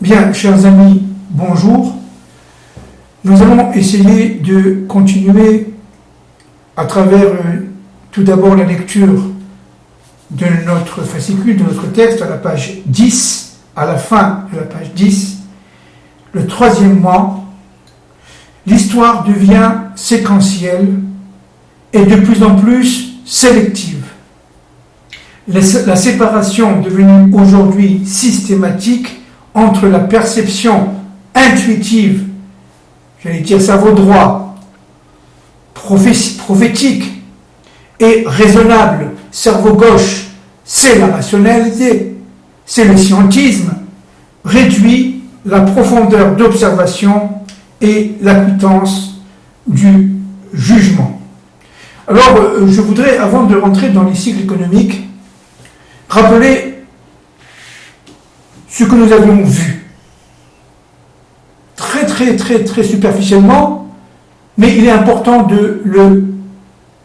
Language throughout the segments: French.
Bien, chers amis, bonjour. Nous allons essayer de continuer à travers tout d'abord la lecture de notre fascicule, de notre texte à la page 10, à la fin de la page 10, le troisième mois. L'histoire devient séquentielle et de plus en plus sélective. La séparation devenue aujourd'hui systématique entre la perception intuitive, j'allais dire cerveau droit, prophétique et raisonnable, cerveau gauche, c'est la rationalité, c'est le scientisme, réduit la profondeur d'observation et l'acuitance du jugement. Alors, je voudrais, avant de rentrer dans les cycles économiques, rappeler ce que nous avions vu. Très superficiellement, mais il est important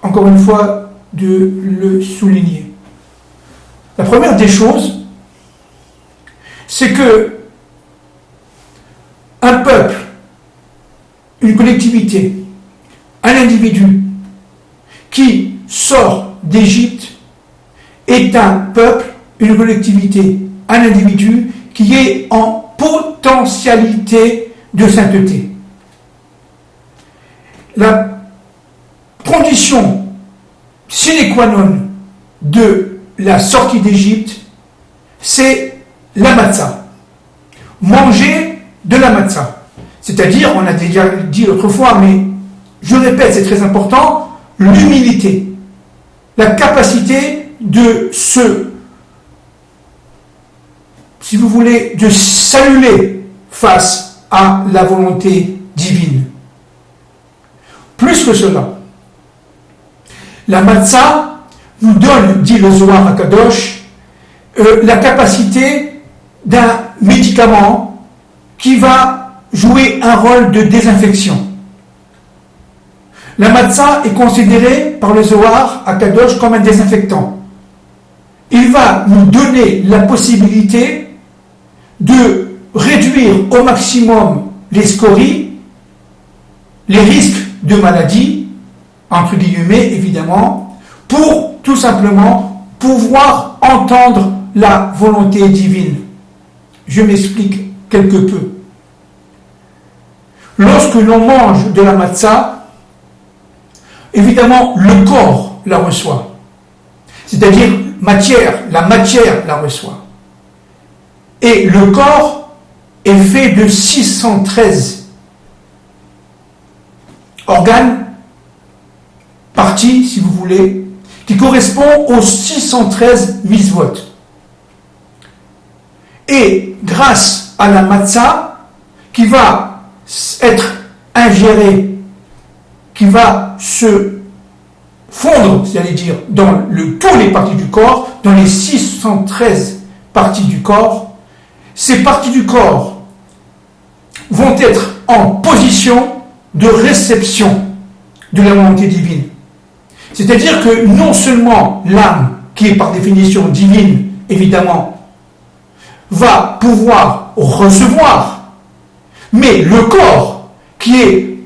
encore une fois, de le souligner. La première des choses, c'est que un peuple, une collectivité, un individu qui sort d'Égypte est un peuple, une collectivité, un individu qui est en potentialité de sainteté. La condition sine qua non de la sortie d'Égypte, c'est la matzah. Manger de la matzah. C'est-à-dire, on a déjà dit l'autre fois, mais je répète, c'est très important, l'humilité. La capacité de si vous voulez, de saluer face à la volonté divine. Plus que cela, la matzah nous donne, dit le Zohar HaKadosh, la capacité d'un médicament qui va jouer un rôle de désinfection. La matzah est considérée par le Zohar HaKadosh comme un désinfectant. Il va nous donner la possibilité de réduire au maximum les scories, les risques de maladie, entre guillemets évidemment, pour tout simplement pouvoir entendre la volonté divine. Je m'explique quelque peu. Lorsque l'on mange de la matzah, évidemment le corps la reçoit, c'est-à-dire la matière la reçoit. Et le corps est fait de 613 organes, parties, si vous voulez, qui correspondent aux 613 mitzvot. Et grâce à la matzah, qui va être ingérée, qui va se fondre, j'allais dire, dans tous les parties du corps, dans les 613 parties du corps, ces parties du corps vont être en position de réception de la volonté divine. C'est-à-dire que non seulement l'âme, qui est par définition divine, évidemment, va pouvoir recevoir, mais le corps, qui est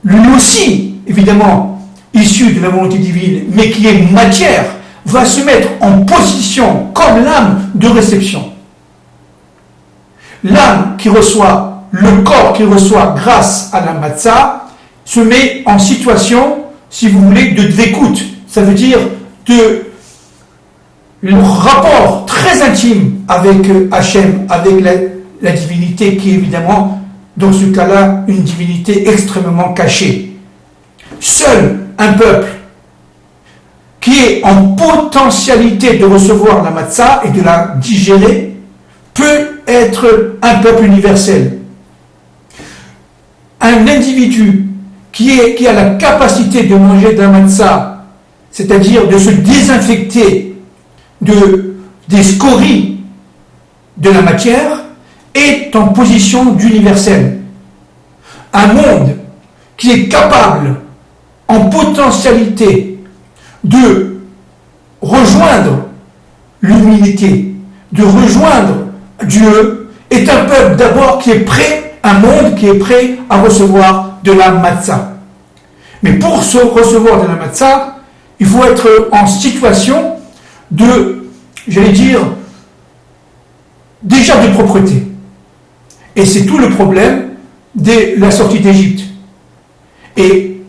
lui aussi, évidemment, issu de la volonté divine, mais qui est matière, va se mettre en position, comme l'âme, de réception. L'âme qui reçoit, le corps qui reçoit grâce à la matzah, se met en situation, si vous voulez, d'écoute. Ça veut dire le rapport très intime avec Hachem, avec la divinité qui est évidemment, dans ce cas-là, une divinité extrêmement cachée. Seul un peuple qui est en potentialité de recevoir la matzah et de la digérer peut être un peuple universel. Un individu qui a la capacité de manger de la matzah, c'est-à-dire de se désinfecter des scories de la matière, est en position d'universel. Un monde qui est capable, en potentialité, de rejoindre l'humilité, de rejoindre Dieu est un peuple d'abord qui est prêt, un monde qui est prêt à recevoir de la matzah. Mais pour recevoir de la matzah, il faut être en situation de, j'allais dire, déjà de propreté. Et c'est tout le problème de la sortie d'Égypte. Et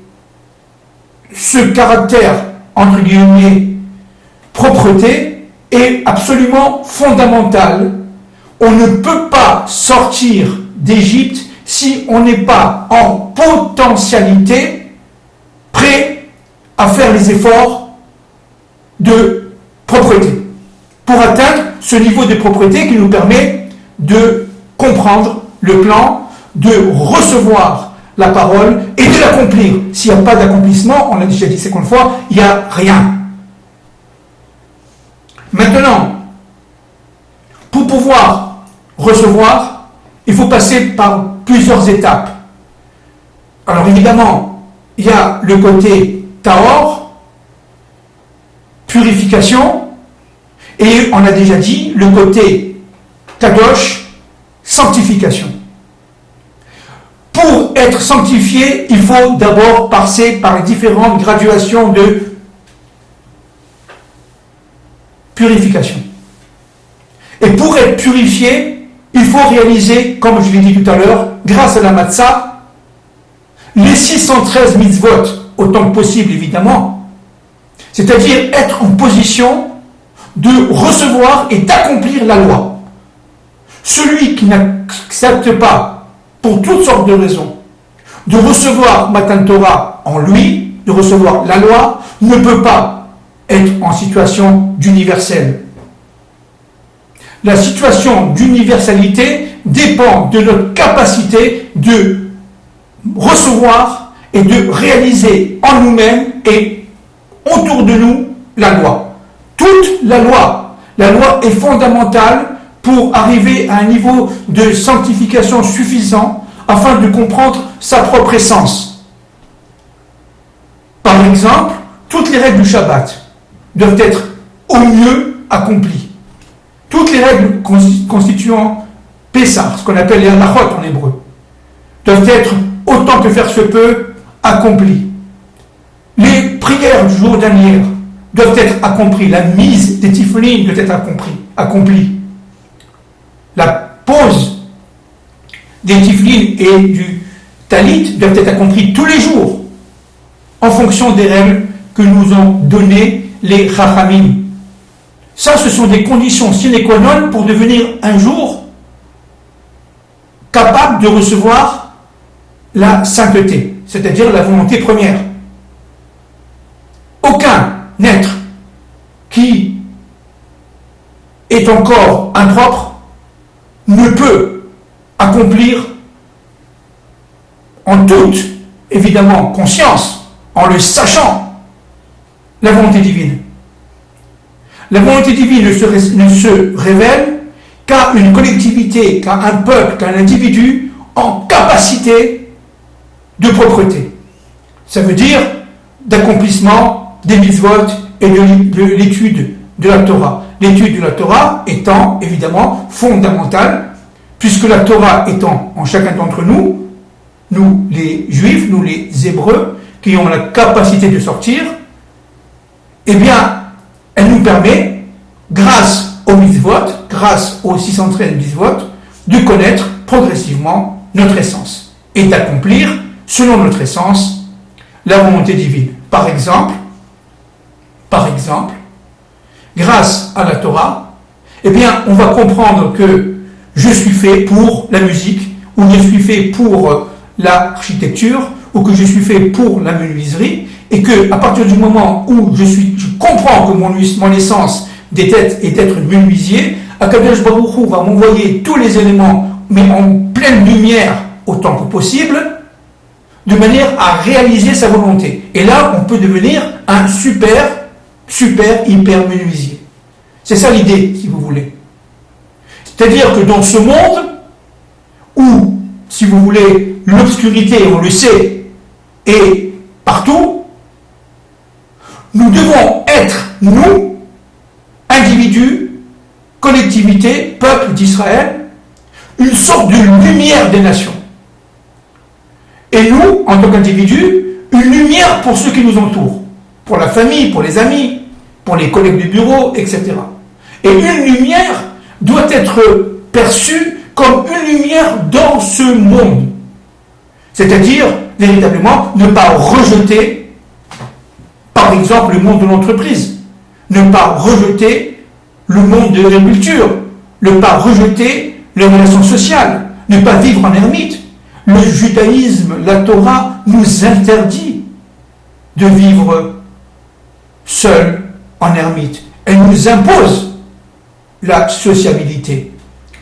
ce caractère, entre guillemets, propreté, est absolument fondamental. On ne peut pas sortir d'Égypte si on n'est pas en potentialité prêt à faire les efforts de propreté, pour atteindre ce niveau de propreté qui nous permet de comprendre le plan, de recevoir la parole et de l'accomplir. S'il n'y a pas d'accomplissement, on l'a déjà dit 50 fois, il n'y a rien. Maintenant, pour pouvoir recevoir, il faut passer par plusieurs étapes. Alors évidemment, il y a le côté tahor, purification, et on a déjà dit le côté kadosh, sanctification. Pour être sanctifié, il faut d'abord passer par les différentes graduations de purification. Et pour être purifié, il faut réaliser, comme je l'ai dit tout à l'heure, grâce à la matzah, les 613 mitzvot, autant que possible évidemment, c'est-à-dire être en position de recevoir et d'accomplir la loi. Celui qui n'accepte pas, pour toutes sortes de raisons, de recevoir Matan Torah en lui, de recevoir la loi, ne peut pas être en situation d'universel. La situation d'universalité dépend de notre capacité de recevoir et de réaliser en nous-mêmes et autour de nous la loi. Toute la loi est fondamentale pour arriver à un niveau de sanctification suffisant afin de comprendre sa propre essence. Par exemple, toutes les règles du Shabbat doivent être au mieux accomplies. Toutes les règles constituant Pessah, ce qu'on appelle les halachot en hébreu, doivent être autant que faire se peut accomplies. Les prières du jour dernier doivent être accomplies. La mise des tiflin doit être accomplie. La pose des tiflin et du talit doivent être accomplis tous les jours en fonction des règles que nous ont données les chachamim. Ça, ce sont des conditions sine qua non pour devenir un jour capable de recevoir la sainteté, c'est-à-dire la volonté première. Aucun être qui est encore impropre ne peut accomplir en toute, évidemment, conscience, en le sachant, la volonté divine. La volonté divine ne se révèle qu'à une collectivité, qu'à un peuple, qu'à un individu en capacité de propreté. Ça veut dire d'accomplissement des mitzvot et de l'étude de la Torah. L'étude de la Torah étant évidemment fondamentale, puisque la Torah étant en chacun d'entre nous, nous les Juifs, nous les Hébreux, qui ont la capacité de sortir, eh bien, elle nous permet, grâce aux mitzvot, grâce aux 613 mitzvot, de connaître progressivement notre essence et d'accomplir, selon notre essence, la volonté divine. Par exemple, grâce à la Torah, eh bien, on va comprendre que je suis fait pour la musique, ou je suis fait pour l'architecture, ou que je suis fait pour la menuiserie, et que à partir du moment où je comprends que mon essence est d'être menuisier, Akadosh Baruch Hu va m'envoyer tous les éléments, mais en pleine lumière autant que possible, de manière à réaliser sa volonté. Et là, on peut devenir un super hyper menuisier. C'est ça l'idée, si vous voulez. C'est-à-dire que dans ce monde où, si vous voulez, l'obscurité, on le sait, est partout, nous devons être, nous, individus, collectivités, peuple d'Israël, une sorte de lumière des nations. Et nous, en tant qu'individus, une lumière pour ceux qui nous entourent, pour la famille, pour les amis, pour les collègues du bureau, etc. Et une lumière doit être perçue comme une lumière dans ce monde. C'est-à-dire, véritablement, ne pas rejeter, par exemple, le monde de l'entreprise, ne pas rejeter le monde de l'agriculture, ne pas rejeter les relations sociales, ne pas vivre en ermite. Le judaïsme, la Torah, nous interdit de vivre seul en ermite. Elle nous impose la sociabilité.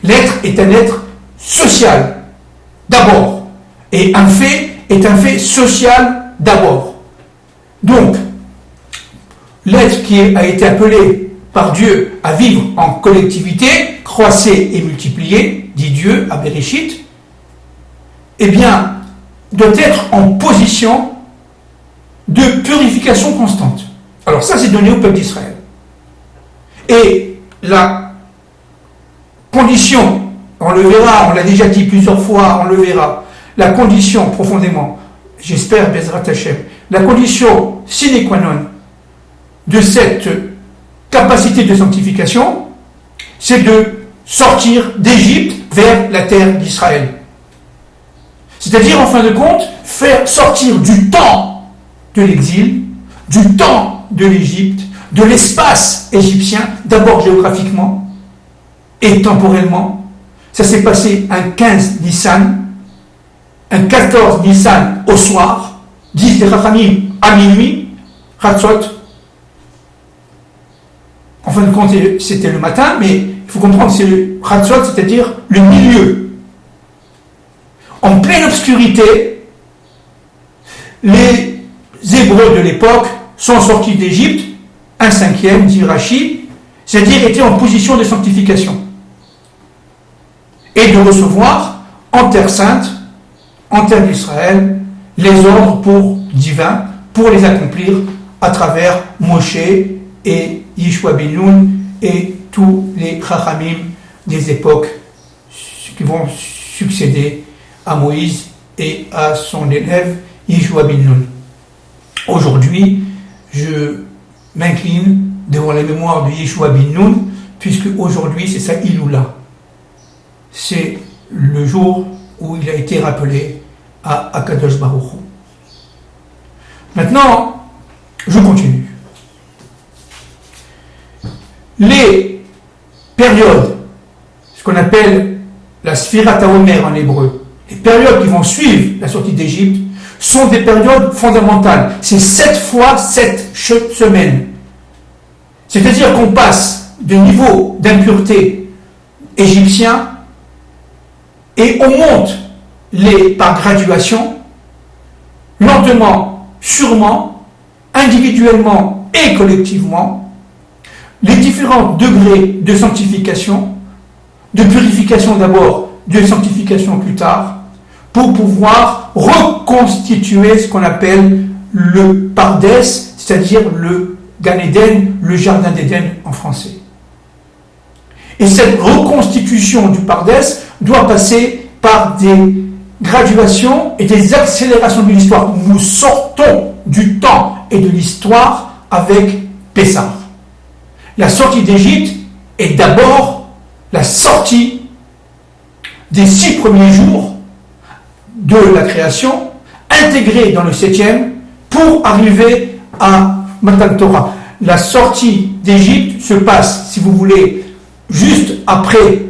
L'être est un être social, d'abord. Et un fait est un fait social, d'abord. Donc, l'être qui a été appelé par Dieu à vivre en collectivité, croissez et multipliez, dit Dieu à Bereshit, eh bien, doit être en position de purification constante. Alors ça, c'est donné au peuple d'Israël. Et la condition, on le verra, on l'a déjà dit plusieurs fois, on le verra, la condition profondément, j'espère, Bezrat Hashem, la condition sine qua non de cette capacité de sanctification, c'est de sortir d'Égypte vers la terre d'Israël. C'est-à-dire, en fin de compte, faire sortir du temps de l'exil, du temps de l'Égypte, de l'espace égyptien, d'abord géographiquement et temporellement. Ça s'est passé un 15 Nissan, un 14 Nissan au soir, 10 des Rachamim à minuit, Chatzot. En fin de compte, c'était le matin, mais il faut comprendre, c'est le Chatzot, c'est-à-dire le milieu. En pleine obscurité, les Hébreux de l'époque sont sortis d'Égypte, un cinquième, dit Rachid, c'est-à-dire étaient en position de sanctification. Et de recevoir en terre sainte, en terre d'Israël, les ordres divins pour les accomplir à travers Moshe et Yeshua ben Nun et tous les Chachamim des époques qui vont succéder à Moïse et à son élève Yeshua ben Nun. Aujourd'hui, je m'incline devant la mémoire de Yeshua ben Nun, puisque aujourd'hui c'est sa Iloula. C'est le jour où il a été rappelé à Akadosh Baruch Hu. Maintenant, je continue. Les périodes, ce qu'on appelle la Sfirat HaOmer en hébreu, les périodes qui vont suivre la sortie d'Égypte, sont des périodes fondamentales. C'est 7 fois 7 semaines. C'est-à-dire qu'on passe de niveau d'impureté égyptien et on monte par graduation, lentement, sûrement, individuellement et collectivement, les différents degrés de sanctification, de purification d'abord, de sanctification plus tard, pour pouvoir reconstituer ce qu'on appelle le Pardès, c'est-à-dire le Gan Eden, le Jardin d'Éden en français. Et cette reconstitution du Pardès doit passer par des graduations et des accélérations de l'histoire. Nous sortons du temps et de l'histoire avec Pessah. La sortie d'Égypte est d'abord la sortie des 6 premiers jours de la création, intégrée dans le 7e, pour arriver à Matan Torah. La sortie d'Égypte se passe, si vous voulez, juste après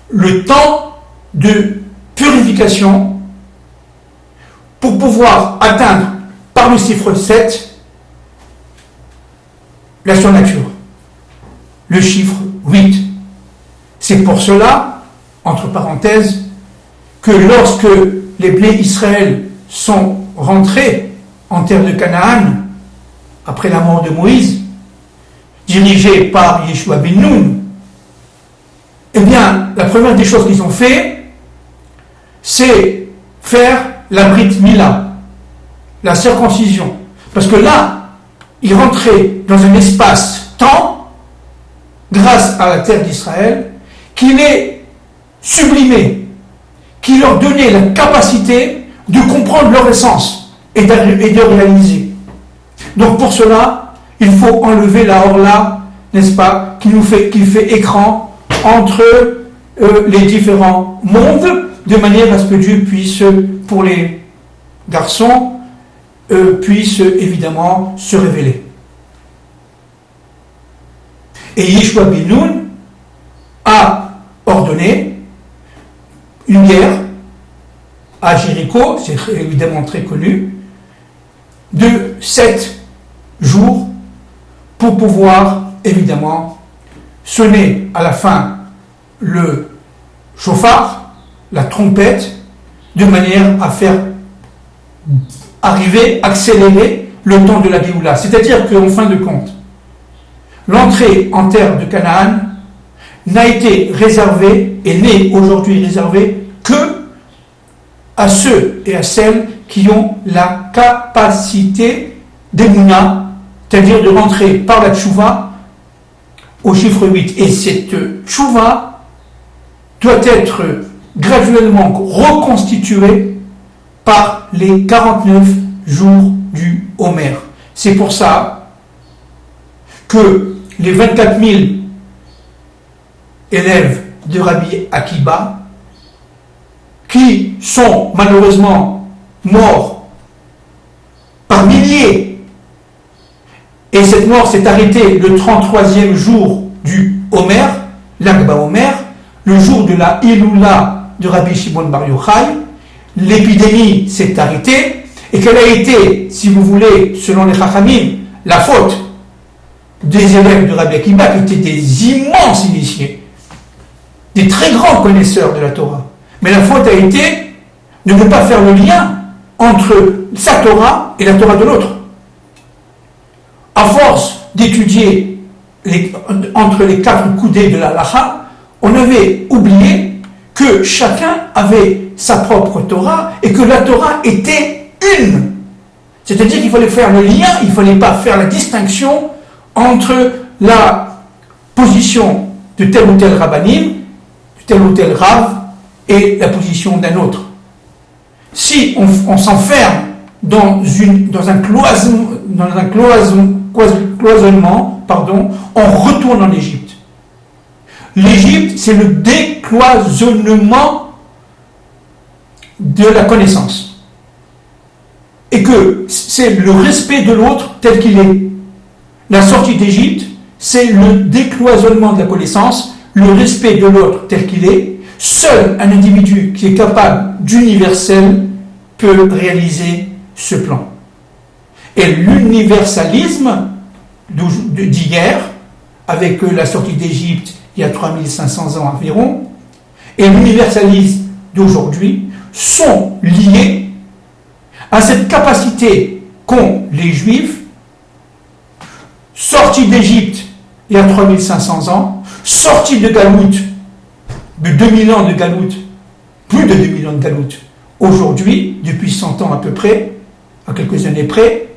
le temps de purification pour pouvoir atteindre par le chiffre 7 la surnature, le chiffre 8. C'est pour cela, entre parenthèses, que lorsque les blés Israël sont rentrés en terre de Canaan, après la mort de Moïse, dirigés par Yeshua ben Nun, eh bien, la première des choses qu'ils ont fait, c'est faire la Brit Mila, la circoncision. Parce que là, ils rentraient dans un espace-temps, grâce à la terre d'Israël, qui qui les sublimait, qui leur donnait la capacité de comprendre leur essence et de réaliser. Donc pour cela, il faut enlever la orla, n'est-ce pas, qui fait écran entre les différents mondes, de manière à ce que Dieu puisse, pour les garçons, puisse évidemment se révéler. Et Yeshua ben Nun a ordonné une guerre à Jéricho, c'est évidemment très connu, de 7 jours pour pouvoir évidemment sonner à la fin le chauffard, la trompette, de manière à faire accélérer le temps de la Géoula. C'est-à-dire qu'en fin de compte, l'entrée en terre de Canaan n'a été réservée et n'est aujourd'hui réservée que à ceux et à celles qui ont la capacité d'Emouna, c'est-à-dire de rentrer par la tchouva au chiffre 8. Et cette tchouva doit être graduellement reconstituée par les 49 jours du Homer. C'est pour ça que les 24 000 élèves de Rabbi Akiba, qui sont malheureusement morts par milliers, et cette mort s'est arrêtée le 33e jour du Homer, l'Akba Homer, le jour de la Iloula de Rabbi Shimon Bar Yochai, l'épidémie s'est arrêtée, et quelle a été, si vous voulez, selon les Chachamim, la faute des élèves de Rabbi Akiba, qui étaient des immenses initiés, des très grands connaisseurs de la Torah. Mais la faute a été de ne pas faire le lien entre sa Torah et la Torah de l'autre. À force d'étudier entre les 4 coudées de la Halacha, on avait oublié que chacun avait sa propre Torah et que la Torah était une. C'est-à-dire qu'il fallait faire le lien, il ne fallait pas faire la distinction entre la position de tel ou tel rabbanim, de tel ou tel rav, et la position d'un autre. Si on s'enferme dans un cloisonnement, on retourne en Égypte. L'Égypte, c'est le décloisonnement de la connaissance. Et que c'est le respect de l'autre tel qu'il est. La sortie d'Égypte, c'est le décloisonnement de la connaissance, le respect de l'autre tel qu'il est. Seul un individu qui est capable d'universel peut réaliser ce plan. Et l'universalisme d'hier, avec la sortie d'Égypte il y a 3500 ans environ, et l'universalisme d'aujourd'hui sont liés à cette capacité qu'ont les Juifs, sortis d'Égypte il y a 3500 ans, sortis de Galoute, de 2000 ans de Galoute, plus de 2000 ans de Galoute, aujourd'hui, depuis 100 ans à peu près, à quelques années près,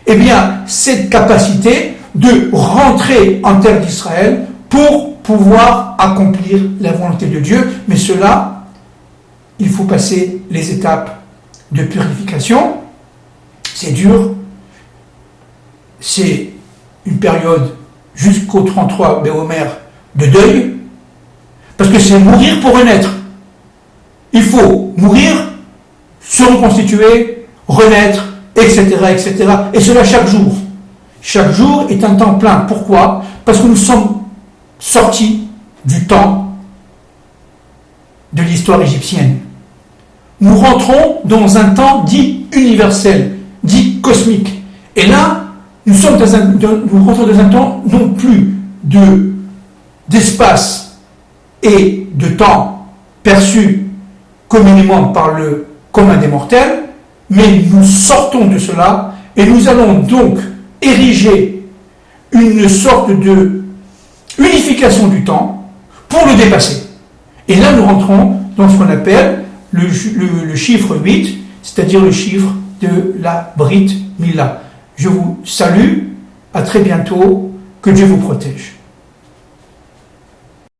eh bien, cette capacité de rentrer en terre d'Israël pour pouvoir accomplir la volonté de Dieu, mais cela, il faut passer les étapes de purification. C'est dur, c'est une période jusqu'au 33 Béomer de deuil, parce que c'est mourir pour renaître. Il faut mourir, se reconstituer, renaître, etc., etc. Et cela chaque jour. Chaque jour est un temps plein. Pourquoi ? Parce que nous sommes sortis du temps de l'histoire égyptienne. Nous rentrons dans un temps dit universel, dit cosmique. Et là, nous rentrons dans un temps non plus d'espace et de temps perçu communément par le commun des mortels, mais nous sortons de cela et nous allons donc ériger une sorte de unification du temps pour le dépasser. Et là, nous rentrons dans ce qu'on appelle le chiffre 8, c'est-à-dire le chiffre de la Brit Mila. Je vous salue, à très bientôt, que Dieu vous protège.